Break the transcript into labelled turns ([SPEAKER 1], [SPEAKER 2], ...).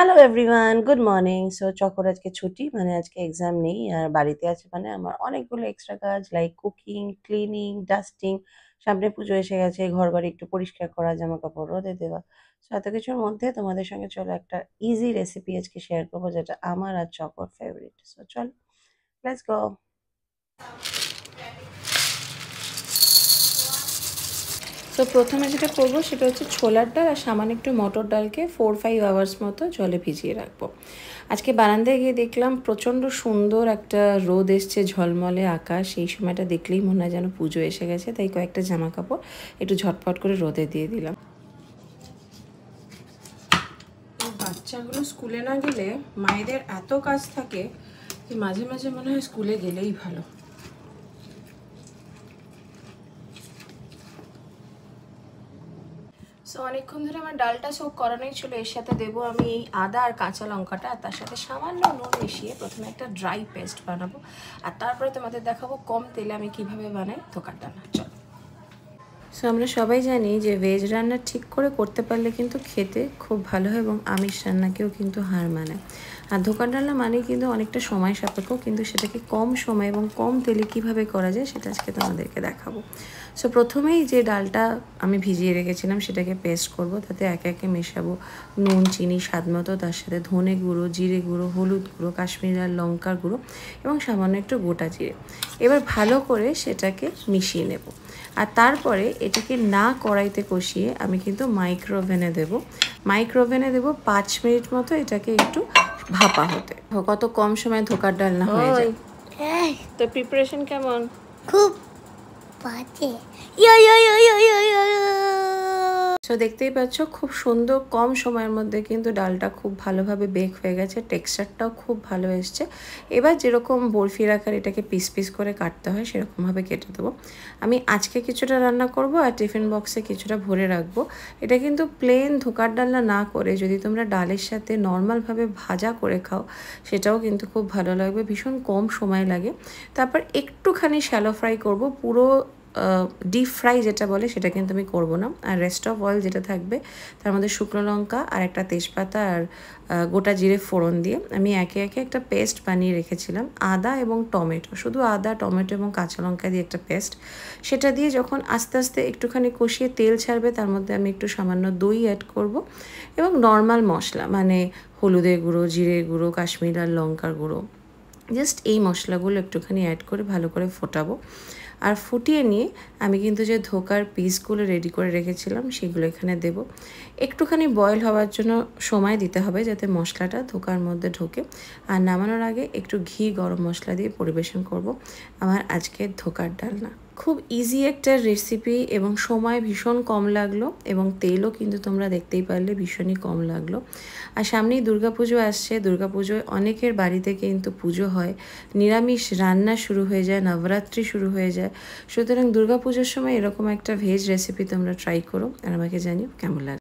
[SPEAKER 1] Hello everyone, good morning. So চকোর আজকে ছুটি, মানে আজকে এক্সাম নেই আর বাড়িতে আছে, মানে আমার অনেকগুলো এক্সট্রা কাজ লাইক কুকিং, ক্লিনিং, ডাস্টিং। সামনে পুজো এসে গেছে, ঘর বাড়ি একটু পরিষ্কার করা, জামা কাপড় রোদে দেওয়া। সো এত কিছুর মধ্যে তোমাদের সঙ্গে চলো একটা ইজি রেসিপি আজকে শেয়ার করবো, যেটা আমার আর চকোর ফেভারিট। সো চল, লেটস গো। সো প্রথমে যেটা করবো সেটা হচ্ছে ছোলার ডাল আর সামান্য একটু মটর ডালকে 4-5 আওয়ার্স মতো জলে ভিজিয়ে রাখবো। আজকে বারান্দায় গিয়ে দেখলাম প্রচণ্ড সুন্দর একটা রোদ এসছে, ঝলমলে আকাশ। এই সময়টা দেখলেই মনে হয় যেন পুজো এসে গেছে, তাই কয়েকটা জামা কাপড় একটু ঝটপট করে রোদে দিয়ে দিলাম। বাচ্চাগুলো স্কুলে না গেলে মায়েদের এত কাজ থাকে যে মাঝে মাঝে মনে হয় স্কুলে গেলেই ভালো। সো অনেকক্ষণ ধরে আমার ডালটা সোক করানোই ছিল। এর সাথে দেবো আমি এই আদা আর কাঁচা লঙ্কাটা, আর তার সাথে সামান্য নুন মিশিয়ে প্রথমে একটা ড্রাই পেস্ট বানাবো, আর তারপরে তোমাদের দেখাবো কম তেলে আমি কিভাবে বানাই ধোকার ডালনা। চলো। সো আমরা সবাই জানি যে ভেজ রান্না ঠিক করে করতে পারলে কিন্তু খেতে খুব ভালো হয় এবং আমিষ রান্নাকেও কিন্তু হার মানায়। আর ধোকার ডালনা মানেই কিন্তু অনেকটা সময় সাপেক্ষ, কিন্তু সেটাকে কম সময় এবং কম তেলে কিভাবে করা যায় সেটা আজকে তোমাদেরকে দেখাবো। সো প্রথমেই যে ডালটা আমি ভিজিয়ে রেখেছিলাম সেটাকে পেস্ট করব, তাতে একে একে মেশাবো নুন, চিনি স্বাদ মতো, তার সাথে ধনে গুঁড়ো, জিরে গুঁড়ো, হলুদ গুঁড়ো, কাশ্মীরি লাল লঙ্কার গুঁড়ো এবং সামান্য একটু গোটা জিরে। এবার ভালো করে সেটাকে মিশিয়ে নেব, আর তারপরে এটাকে না কড়াইতে কষিয়ে আমি কিন্তু মাইক্রোওভেনে দেবো। মাইক্রোওভেনে দেবো 5 মিনিট মতো, এটাকে একটু ভাপা হতে। কত কম সময় ধোকার ডালনা হয়ে যায়। তো প্রিপারেশন কেমন?
[SPEAKER 2] খুব বাজে। ইয়ো ইয়ো ইয়ো ইয়ো ইয়ো ইয়ো।
[SPEAKER 1] সো দেখতেই পাচ্ছ খুব সুন্দর কম সময়ের মধ্যে কিন্তু ডালটা খুব ভালোভাবে বেক হয়ে গেছে, টেক্সচারটাও খুব ভালো এসছে। এবার যেরকম বরফির আকার এটাকে পিস পিস করে কাটতে হয় সেরকমভাবে কেটে দেবো। আমি আজকে কিছুটা রান্না করব আর টিফিন বক্সে কিছুটা ভরে রাখবো। এটা কিন্তু প্লেন ধোকার ডালনা না করে যদি তোমরা ডালের সাথে নর্মালভাবে ভাজা করে খাও সেটাও কিন্তু খুব ভালো লাগবে, ভীষণ কম সময় লাগে। তারপর একটুখানি শ্যালো ফ্রাই করব, পুরো ডিপ ফ্রাই যেটা বলে সেটা কিন্তু আমি করবো না। আর রেস্ট অফ অয়েল যেটা থাকবে তার মধ্যে শুকনো লঙ্কা আর একটা তেজপাতা আর গোটা জিরে ফোড়ন দিয়ে আমি একে একে একটা পেস্ট বানিয়ে রেখেছিলাম, আদা এবং টমেটো, শুধু আদা টমেটো এবং কাঁচা লঙ্কা দিয়ে একটা পেস্ট। সেটা দিয়ে যখন আস্তে আস্তে একটুখানি কষিয়ে তেল ছাড়বে তার মধ্যে আমি একটু সামান্য দই অ্যাড করব এবং নর্মাল মশলা মানে হলুদের গুঁড়ো, জিরের গুঁড়ো, কাশ্মীরি লাল লঙ্কার গুঁড়ো, জাস্ট এই মশলাগুলো একটুখানি অ্যাড করে ভালো করে ফোটাবো। আর ফুটিয়ে নিয়ে আমি কিন্তু যে ধোকার পিসগুলো রেডি করে রেখেছিলাম সেগুলো এখানে দেব। একটুখানি বয়েল হওয়ার জন্য সময় দিতে হবে যাতে মশলাটা ধোকার মধ্যে ঢোকে। আর নামানোর আগে একটু ঘি গরম মশলা দিয়ে পরিবেশন করব আমার আজকের ধোকার ডালনা। খুব ইজি একটা রেসিপি এবং সময় ভীষণ কম লাগলো এবং তেলও কিন্তু তোমরা দেখতেই পারলে ভীষণই কম লাগলো। আর সামনেই দুর্গাপুজো আসছে, দুর্গাপুজোয় অনেকের বাড়িতে কিন্তু পুজো হয়, নিরামিষ রান্না শুরু হয়ে যায়, নবরাত্রি শুরু হয়ে যায়। সুতরাং দুর্গাপুজোর সময় এরকম একটা ভেজ রেসিপি তোমরা ট্রাই করো আর আমাকে জানিও কেমন লাগে।